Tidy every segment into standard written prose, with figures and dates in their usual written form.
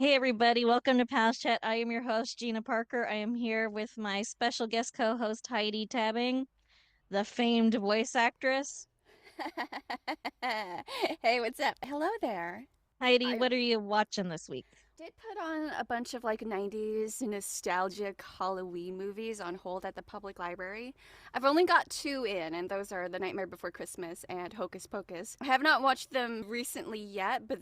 Hey everybody, welcome to Past Chat. I am your host, Gina Parker. I am here with my special guest co-host, Heidi Tabing, the famed voice actress. Hey, what's up? Hello there. Heidi, I what are you watching this week? did put on a bunch of like 90s nostalgic Halloween movies on hold at the public library. I've only got two in, and those are The Nightmare Before Christmas and Hocus Pocus. I have not watched them recently yet, but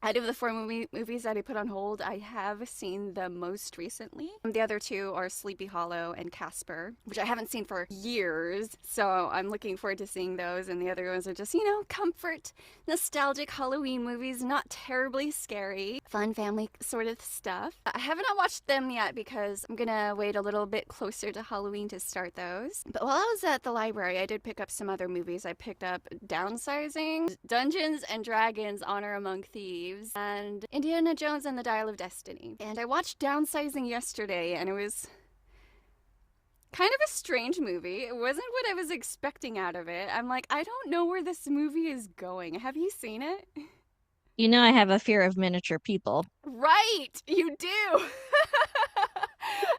out of the movies that I put on hold, I have seen them most recently. The other two are Sleepy Hollow and Casper, which I haven't seen for years, so I'm looking forward to seeing those, and the other ones are just, comfort nostalgic Halloween movies, not terribly scary, fun family sort of stuff. I have not watched them yet because I'm gonna wait a little bit closer to Halloween to start those. But while I was at the library, I did pick up some other movies. I picked up Downsizing, Dungeons and Dragons: Honor Among Thieves, and Indiana Jones and the Dial of Destiny. And I watched Downsizing yesterday, and it was kind of a strange movie. It wasn't what I was expecting out of it. I'm like, I don't know where this movie is going. Have you seen it? You know I have a fear of miniature people. Right, you do.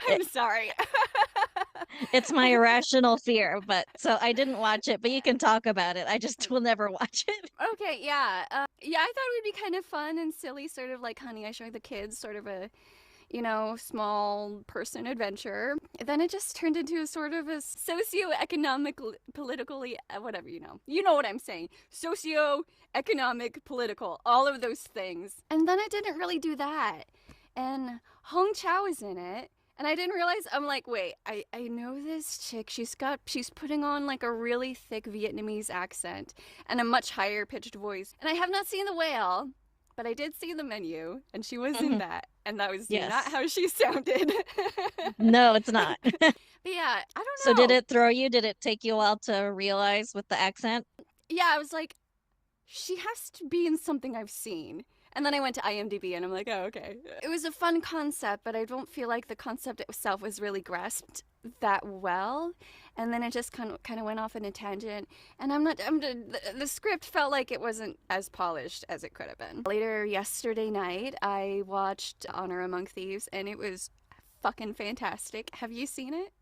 It, I'm sorry. it's my irrational fear, but so I didn't watch it, but you can talk about it. I just will never watch it. Okay, yeah. Yeah, I thought it would be kind of fun and silly, sort of like Honey, I Shrunk the Kids, sort of a small person adventure. Then it just turned into a sort of a socio-economic, politically, whatever, you know. You know what I'm saying. Socio-economic, political, all of those things. And then it didn't really do that. And Hong Chow is in it. And I didn't realize, I'm like, wait, I know this chick. She's putting on like a really thick Vietnamese accent and a much higher pitched voice. And I have not seen The Whale, but I did see The Menu, and she was in Mhm. that, and that was not Yes. how she sounded. No, it's not. But yeah, I So don't did know. it throw you? Did it take you a while to realize with the accent? Yeah, I was like, she has to be in something I've seen. And then I went to IMDb and I'm like, oh, okay. It was a fun concept, but I don't feel like the concept itself was really grasped that well. And then it just kind of went off in a tangent. And the script felt like it wasn't as polished as it could have been. Later yesterday night, I watched Honor Among Thieves, and it was fucking fantastic. Have you seen it?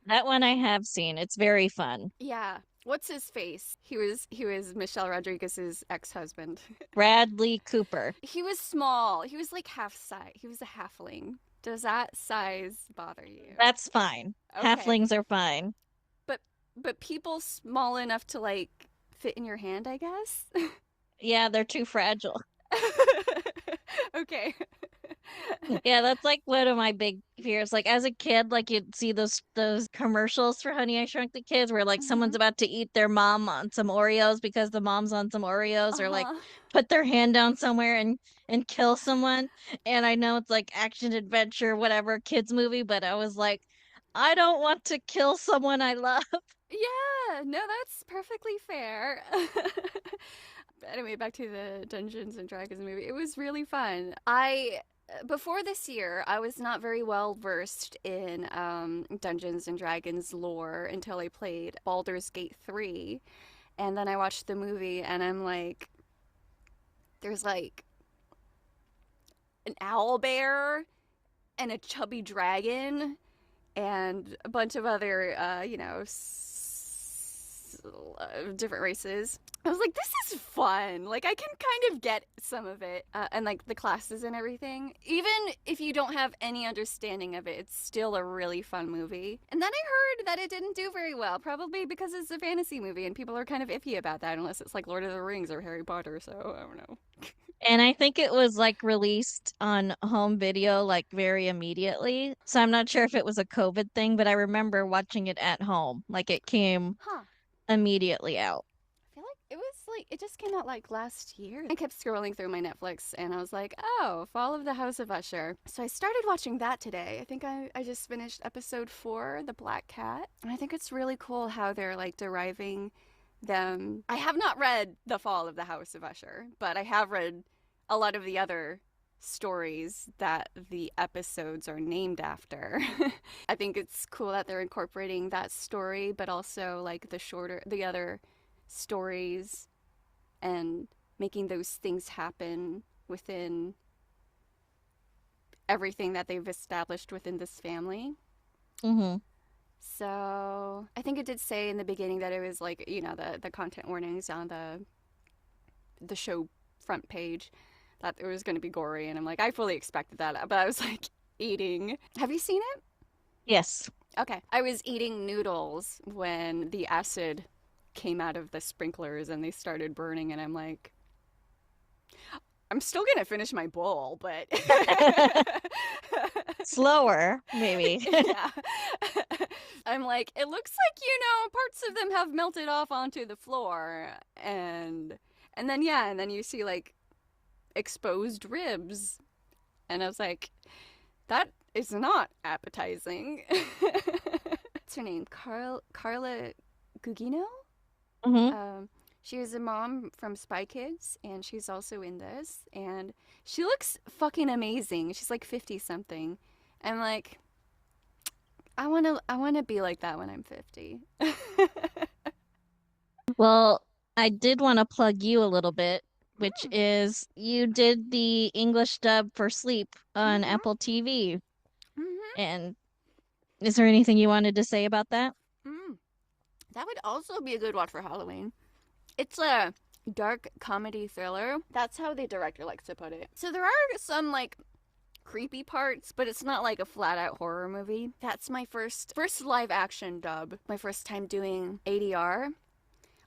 That one I have seen. It's very fun. Yeah. What's his face? He was Michelle Rodriguez's ex-husband. Bradley Cooper. He was small. He was like half size. He was a halfling. Does that size bother you? That's fine. Okay. Halflings are fine. But but people small enough to like fit in your hand, I guess. Yeah, they're too fragile. Okay. Yeah, that's like one of my big fears. Like as a kid, like you'd see those commercials for Honey I Shrunk the Kids where like someone's Mhm. about to eat their mom on some Oreos because the mom's on some Oreos or like Uh-huh. put their hand down somewhere and kill someone. And I know it's like action adventure, whatever, kids movie, but I was like, I don't want to kill someone I love. Yeah, no, that's perfectly fair. But anyway, back to the Dungeons and Dragons movie. It was really fun. I Before this year, I was not very well versed in Dungeons and Dragons lore until I played Baldur's Gate 3. And then I watched the movie, and I'm like, there's like an owl bear and a chubby dragon and a bunch of other, different races. I was like, this is fun. Like, I can kind of get some of it, and like the classes and everything. Even if you don't have any understanding of it, it's still a really fun movie. And then I heard that it didn't do very well, probably because it's a fantasy movie, and people are kind of iffy about that, unless it's like Lord of the Rings or Harry Potter. So I don't know. And I think it was like released on home video like very immediately. So I'm not sure if it was a COVID thing, but I remember watching it at home. Like it came Huh. immediately out. I feel like it just came out like last year. I kept scrolling through my Netflix and I was like, oh, Fall of the House of Usher. So I started watching that today. I think I just finished episode 4, The Black Cat. And I think it's really cool how they're like deriving them. I have not read The Fall of the House of Usher, but I have read a lot of the other stories that the episodes are named after. I think it's cool that they're incorporating that story, but also like the other stories and making those things happen within everything that they've established within this family. Mm-hmm. So I think it did say in the beginning that it was like, you know, the content warnings on the show front page that it was going to be gory, and I'm like, I fully expected that, but I was like eating. Have you seen it? Yes. Okay, I was eating noodles when the acid came out of the sprinklers and they started burning, and I'm like, I'm still gonna finish my bowl, but Slower, maybe. yeah. I'm like, it looks like, you know, parts of them have melted off onto the floor, and then yeah, and then you see like exposed ribs, and I was like, that is not appetizing. What's her name? Carla Gugino? Hmm. Um, she was a mom from Spy Kids, and she's also in this. And she looks fucking amazing. She's like 50 something. I'm like, I wanna be like that when I'm 50. Well, I did want to plug you a little bit, which Mm, is you did the English dub for Sleep on mm-hmm, Apple TV. mm-hmm, And is there anything you wanted to say about that? mm. That would also be a good watch for Halloween. It's a dark comedy thriller. That's how the director likes to put it. So there are some like creepy parts, but it's not like a flat out horror movie. That's my first live action dub. My first time doing ADR.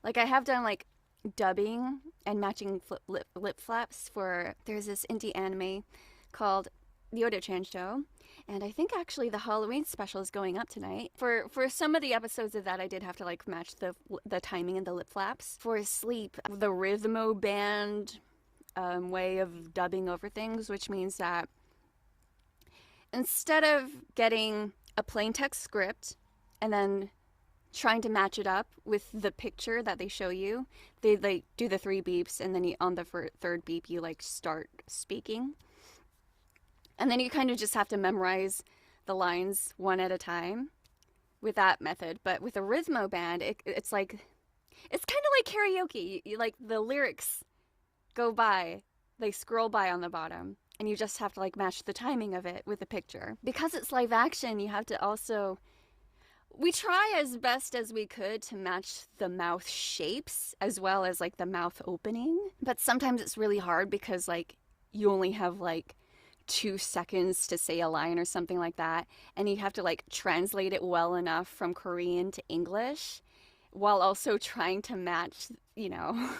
Like I have done like dubbing and matching lip flaps for there's this indie anime called The Odo-chan Show. And I think actually the Halloween special is going up tonight. For some of the episodes of that, I did have to like match the timing and the lip flaps. For Sleep, the rhythmo band way of dubbing over things, which means that instead of getting a plain text script and then trying to match it up with the picture that they show you, they like do the three beeps, and then on the third beep you like start speaking, and then you kind of just have to memorize the lines one at a time with that method. But with a rhythmo band, it's like it's kind of like karaoke. You like the lyrics go by, they scroll by on the bottom, and you just have to like match the timing of it with the picture. Because it's live action, you have to also we try as best as we could to match the mouth shapes as well as like the mouth opening. But sometimes it's really hard because like you only have like 2 seconds to say a line or something like that. And you have to like translate it well enough from Korean to English while also trying to match, you know,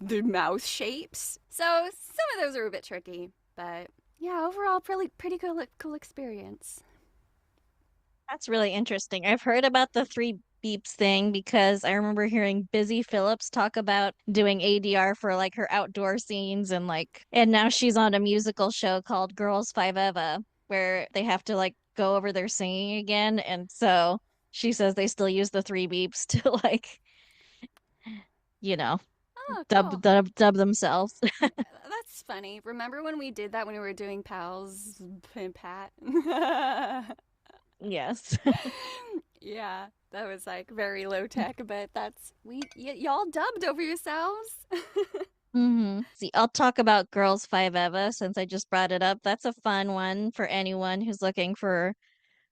the mouth shapes. So some of those are a bit tricky. But yeah, overall, pretty cool experience. That's really interesting. I've heard about the three beeps thing because I remember hearing Busy Phillips talk about doing ADR for like her outdoor scenes and now she's on a musical show called Girls5eva where they have to like go over their singing again. And so she says they still use the three beeps to like, you know, Oh, dub cool. dub dub themselves. That's funny. Remember when we did that when we were doing Pals and Pat? Yes. Yeah, that was like very low tech, but y'all dubbed over yourselves. See, I'll talk about Girls5eva since I just brought it up. That's a fun one for anyone who's looking for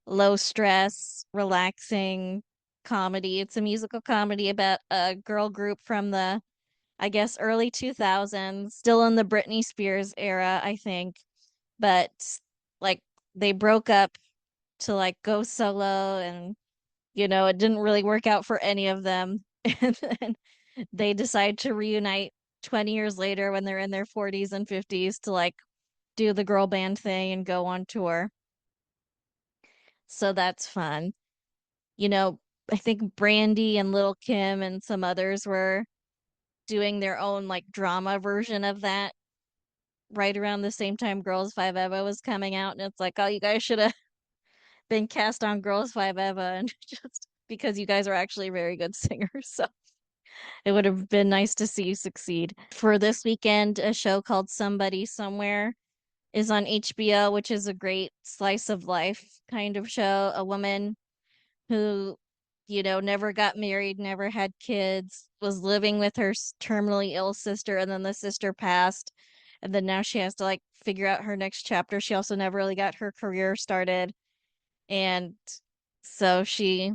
low stress, relaxing comedy. It's a musical comedy about a girl group from the, I guess, early 2000s, still in the Britney Spears era, I think. But like they broke up to like go solo and it didn't really work out for any of them. And then they decide to reunite 20 years later when they're in their 40s and 50s to like do the girl band thing and go on tour. So that's fun. you know, I think Brandy and Little Kim and some others were doing their own like drama version of that right around the same time Girls5eva was coming out. And it's like, oh, you guys should have been cast on Girls5eva and just because you guys are actually very good singers. So it would have been nice to see you succeed. For this weekend, a show called Somebody Somewhere is on HBO, which is a great slice of life kind of show. A woman who, never got married, never had kids, was living with her terminally ill sister, and then the sister passed. And then now she has to like figure out her next chapter. She also never really got her career started. And so she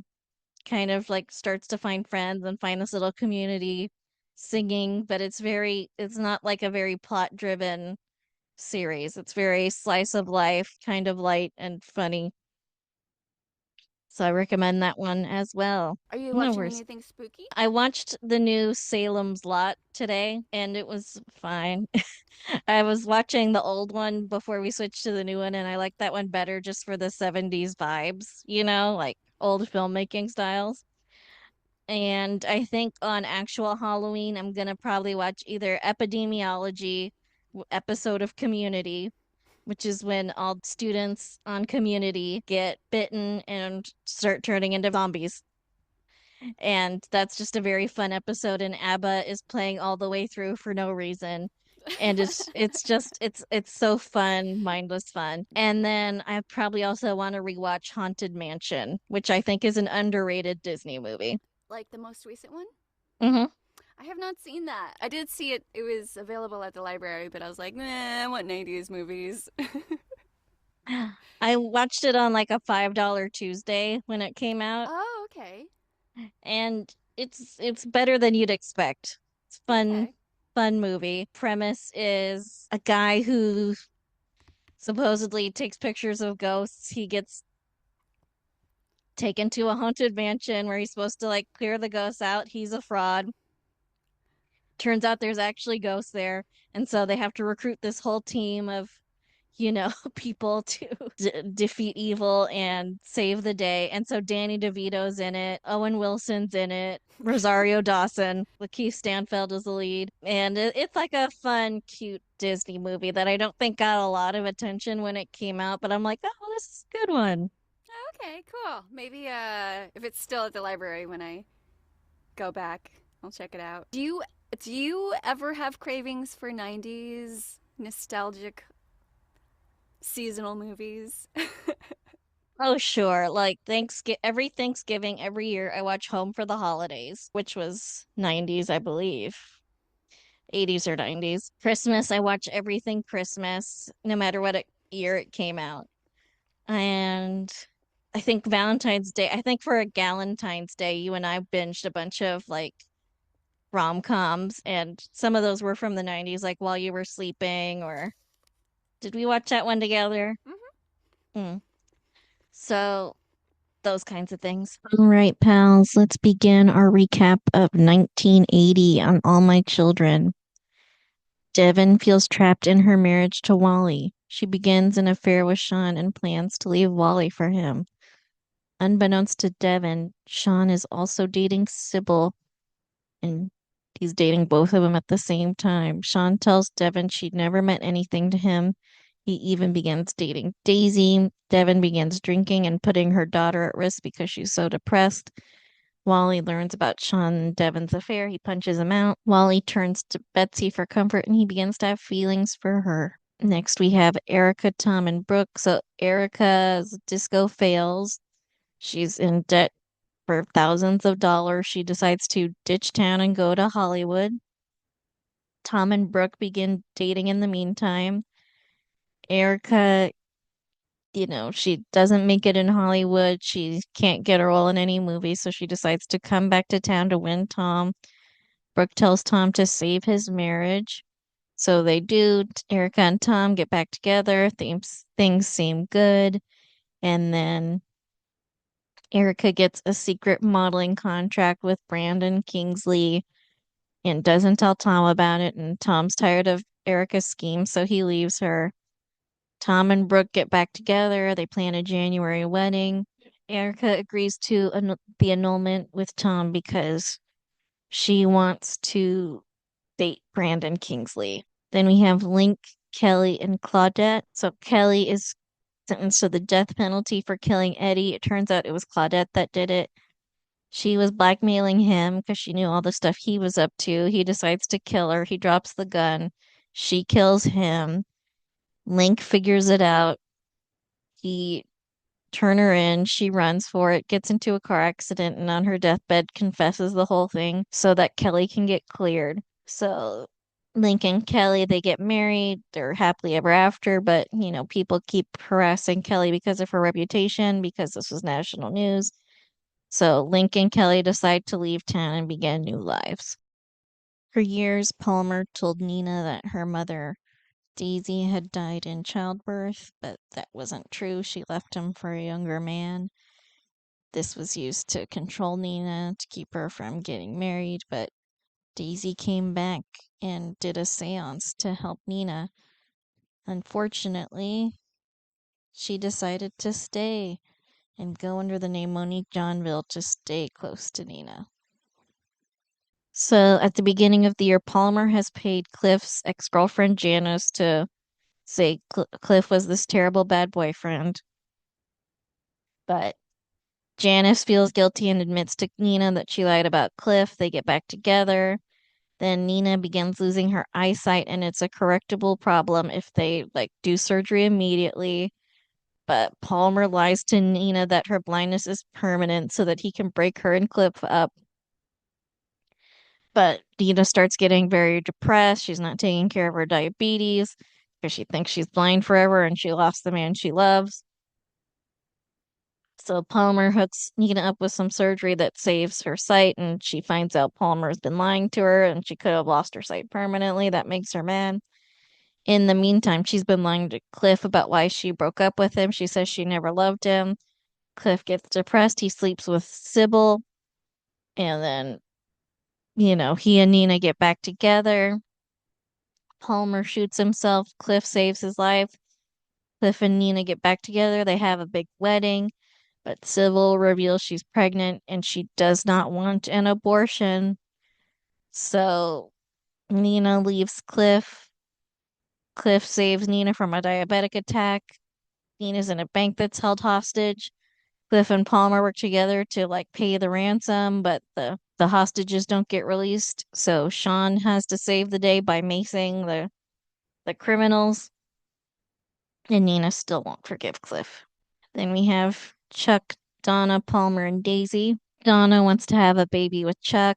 kind of like starts to find friends and find this little community singing, but it's not like a very plot driven series. It's very slice of life, kind of light and funny. So I recommend that one as well. Are you No watching worries. anything spooky? I watched the new Salem's Lot today and it was fine. I was watching the old one before we switched to the new one and I like that one better just for the 70s vibes, like old filmmaking styles. And I think on actual Halloween, I'm gonna probably watch either Epidemiology episode of Community, which is when all students on Community get bitten and start turning into zombies. And that's just a very fun episode, and ABBA is playing all the way through for no reason. And it's so fun, mindless fun. And then I probably also want to rewatch Haunted Mansion, which I think is an underrated Disney movie. Like the most recent one? Hmm. I have not seen that. I did see it. It was available at the library, but I was like, nah, I want 90s movies. I watched it on like a $5 Tuesday when it came out, Oh, okay. and it's better than you'd expect. It's Okay. fun movie. Premise is a guy who supposedly takes pictures of ghosts. He gets taken to a haunted mansion where he's supposed to like clear the ghosts out. He's a fraud. Turns out there's actually ghosts there, and so they have to recruit this whole team of people to defeat evil and save the day. And so Danny DeVito's in it, Owen Wilson's in it, Rosario Dawson, Lakeith Stanfield is the lead, and it's like a fun, cute Disney movie that I don't think got a lot of attention when it came out, but I'm like, oh, this is a good one. Okay, cool. Maybe if it's still at the library when I go back, I'll check it out. Do you ever have cravings for 90s nostalgic seasonal movies? Oh, sure. Like Thanksgiving every year I watch Home for the Holidays, which was 90s, I believe. 80s or 90s. Christmas, I watch everything Christmas, no matter what year it came out. And I think Valentine's Day, I think for a Galentine's Day, you and I binged a bunch of like rom-coms, and some of those were from the 90s, like While You Were Sleeping, or did we watch that one together? Hmm. Mm. So those kinds of things. All right, pals, let's begin our recap of 1980 on All My Children. Devon feels trapped in her marriage to Wally. She begins an affair with Sean and plans to leave Wally for him. Unbeknownst to Devon, Sean is also dating Sybil, and he's dating both of them at the same time. Sean tells Devon she'd never meant anything to him. He even begins dating Daisy. Devon begins drinking and putting her daughter at risk because she's so depressed. Wally learns about Sean and Devon's affair. He punches him out. Wally turns to Betsy for comfort and he begins to have feelings for her. Next, we have Erica, Tom, and Brooke. So, Erica's disco fails. She's in debt for thousands of dollars. She decides to ditch town and go to Hollywood. Tom and Brooke begin dating in the meantime. Erica, she doesn't make it in Hollywood. She can't get a role in any movie, so she decides to come back to town to win Tom. Brooke tells Tom to save his marriage. So they do. Erica and Tom get back together. Things seem good. And then Erica gets a secret modeling contract with Brandon Kingsley and doesn't tell Tom about it. And Tom's tired of Erica's scheme, so he leaves her. Tom and Brooke get back together. They plan a January wedding. Erica agrees to the annulment with Tom because she wants to date Brandon Kingsley. Then we have Link, Kelly, and Claudette. So Kelly is sentenced to the death penalty for killing Eddie. It turns out it was Claudette that did it. She was blackmailing him because she knew all the stuff he was up to. He decides to kill her. He drops the gun. She kills him. Link figures it out. He turn her in. She runs for it, gets into a car accident, and on her deathbed confesses the whole thing so that Kelly can get cleared. So Link and Kelly, they get married. They're happily ever after, but people keep harassing Kelly because of her reputation, because this was national news. So Link and Kelly decide to leave town and begin new lives. For years, Palmer told Nina that her mother, Daisy, had died in childbirth, but that wasn't true. She left him for a younger man. This was used to control Nina to keep her from getting married, but Daisy came back and did a seance to help Nina. Unfortunately, she decided to stay and go under the name Monique Johnville to stay close to Nina. So at the beginning of the year, Palmer has paid Cliff's ex girlfriend Janice to say Cliff was this terrible bad boyfriend. But Janice feels guilty and admits to Nina that she lied about Cliff. They get back together. Then Nina begins losing her eyesight, and it's a correctable problem if they do surgery immediately. But Palmer lies to Nina that her blindness is permanent so that he can break her and Cliff up. But Nina starts getting very depressed. She's not taking care of her diabetes because she thinks she's blind forever and she lost the man she loves. So Palmer hooks Nina up with some surgery that saves her sight, and she finds out Palmer's been lying to her and she could have lost her sight permanently. That makes her mad. In the meantime, she's been lying to Cliff about why she broke up with him. She says she never loved him. Cliff gets depressed. He sleeps with Sybil, and then, he and Nina get back together. Palmer shoots himself. Cliff saves his life. Cliff and Nina get back together. They have a big wedding, but Sybil reveals she's pregnant and she does not want an abortion. So Nina leaves Cliff. Cliff saves Nina from a diabetic attack. Nina's in a bank that's held hostage. Cliff and Palmer work together to pay the ransom, but the hostages don't get released. So Sean has to save the day by macing the criminals, and Nina still won't forgive Cliff. Then we have Chuck, Donna, Palmer, and Daisy. Donna wants to have a baby with Chuck.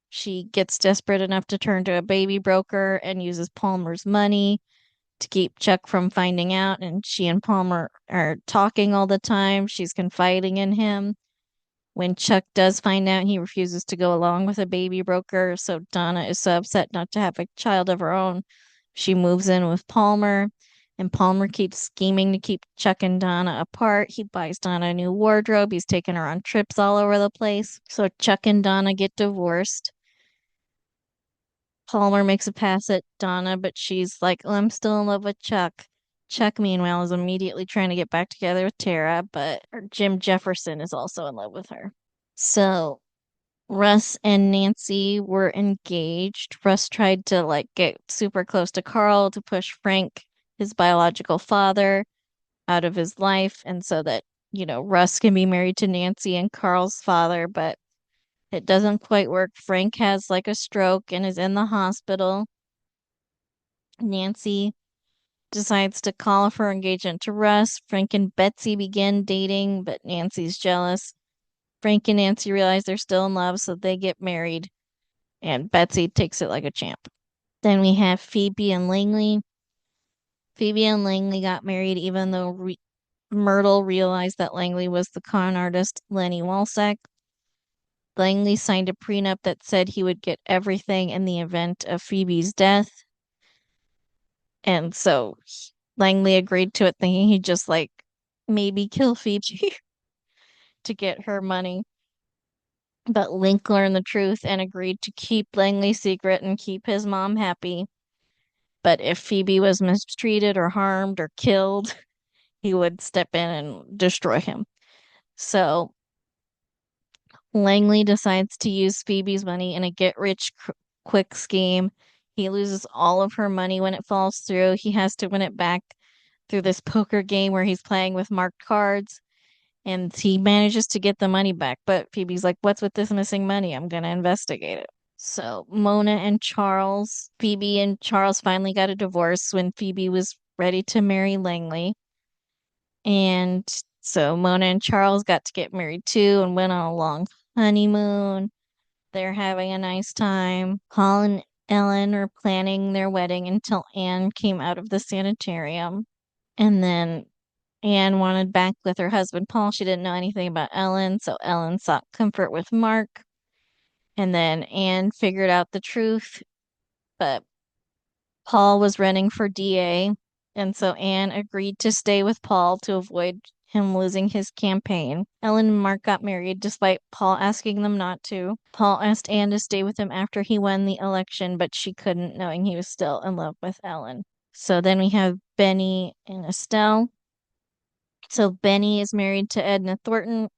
She gets desperate enough to turn to a baby broker and uses Palmer's money to keep Chuck from finding out. And she and Palmer are talking all the time. She's confiding in him. When Chuck does find out, he refuses to go along with a baby broker. So Donna is so upset not to have a child of her own. She moves in with Palmer, and Palmer keeps scheming to keep Chuck and Donna apart. He buys Donna a new wardrobe. He's taking her on trips all over the place. So Chuck and Donna get divorced. Palmer makes a pass at Donna, but she's like, oh, I'm still in love with Chuck. Chuck, meanwhile, is immediately trying to get back together with Tara, but Jim Jefferson is also in love with her. So Russ and Nancy were engaged. Russ tried to get super close to Carl to push Frank, his biological father, out of his life, and so that, Russ can be married to Nancy and Carl's father, but it doesn't quite work. Frank has a stroke and is in the hospital. Nancy decides to call off her engagement to Russ. Frank and Betsy begin dating, but Nancy's jealous. Frank and Nancy realize they're still in love, so they get married, and Betsy takes it like a champ. Then we have Phoebe and Langley. Phoebe and Langley got married even though Myrtle realized that Langley was the con artist Lenny Walsack. Langley signed a prenup that said he would get everything in the event of Phoebe's death. And so Langley agreed to it, thinking he'd just maybe kill Phoebe to get her money. But Link learned the truth and agreed to keep Langley's secret and keep his mom happy. But if Phoebe was mistreated or harmed or killed, he would step in and destroy him. So Langley decides to use Phoebe's money in a get rich quick scheme. He loses all of her money when it falls through. He has to win it back through this poker game where he's playing with marked cards, and he manages to get the money back. But Phoebe's like, what's with this missing money? I'm going to investigate it. So Mona and Charles, Phoebe and Charles finally got a divorce when Phoebe was ready to marry Langley. And so Mona and Charles got to get married too and went on a long honeymoon. They're having a nice time. Colin Ellen were planning their wedding until Anne came out of the sanitarium. And then Anne wanted back with her husband Paul. She didn't know anything about Ellen, so Ellen sought comfort with Mark. And then Anne figured out the truth, but Paul was running for DA, and so Anne agreed to stay with Paul to avoid him losing his campaign. Ellen and Mark got married despite Paul asking them not to. Paul asked Anne to stay with him after he won the election, but she couldn't, knowing he was still in love with Ellen. So then we have Benny and Estelle. So Benny is married to Edna Thornton,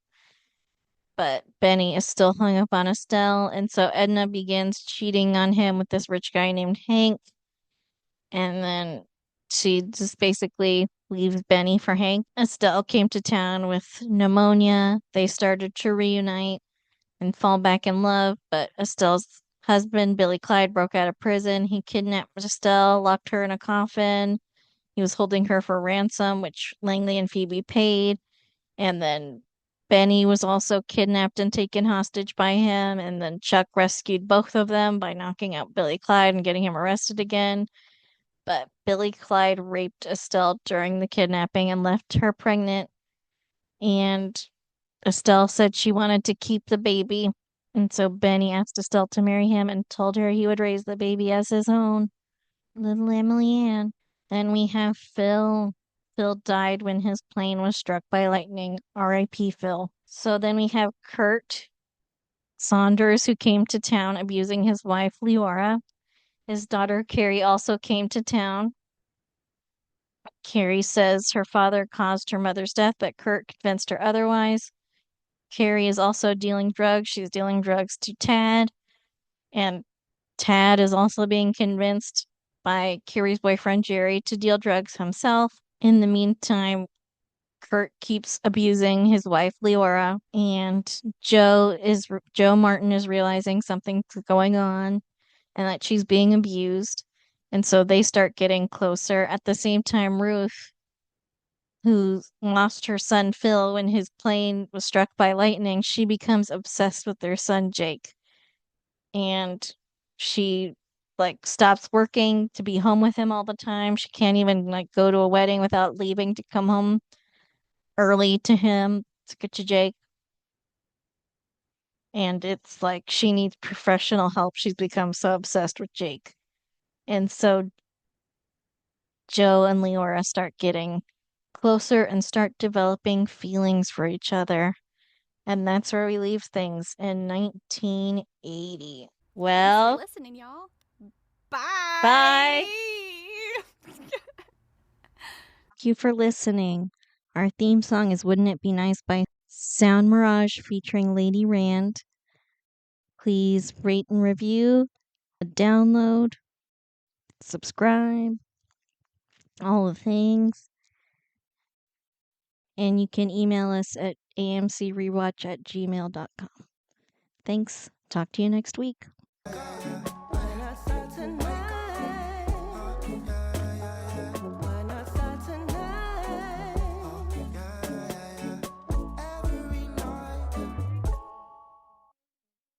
but Benny is still hung up on Estelle, and so Edna begins cheating on him with this rich guy named Hank. And then she just basically leaves Benny for Hank. Estelle came to town with pneumonia. They started to reunite and fall back in love, but Estelle's husband, Billy Clyde, broke out of prison. He kidnapped Estelle, locked her in a coffin. He was holding her for ransom, which Langley and Phoebe paid. And then Benny was also kidnapped and taken hostage by him. And then Chuck rescued both of them by knocking out Billy Clyde and getting him arrested again. But Billy Clyde raped Estelle during the kidnapping and left her pregnant. And Estelle said she wanted to keep the baby. And so Benny asked Estelle to marry him and told her he would raise the baby as his own. Little Emily Ann. Then we have Phil. Phil died when his plane was struck by lightning. R.I.P. Phil. So then we have Kurt Saunders, who came to town abusing his wife, Leora. His daughter, Carrie, also came to town. Carrie says her father caused her mother's death, but Kurt convinced her otherwise. Carrie is also dealing drugs. She's dealing drugs to Tad, and Tad is also being convinced by Carrie's boyfriend Jerry to deal drugs himself. In the meantime, Kurt keeps abusing his wife Leora, and Joe Martin is realizing something's going on and that she's being abused. And so they start getting closer. At the same time, Ruth, who lost her son Phil when his plane was struck by lightning, she becomes obsessed with their son Jake. And she stops working to be home with him all the time. She can't even go to a wedding without leaving to come home early to him to get to Jake. And it's like she needs professional help. She's become so obsessed with Jake. And so Joe and Leora start getting closer and start developing feelings for each other. And that's where we leave things in 1980. Thanks for Well, listening, y'all. bye. Bye. Thank you for listening. Our theme song is Wouldn't It Be Nice by Sound Mirage featuring Lady Rand. Please rate and review, download, subscribe, all the things. And you can email us at amcrewatch@gmail.com. Thanks. Talk to you next week.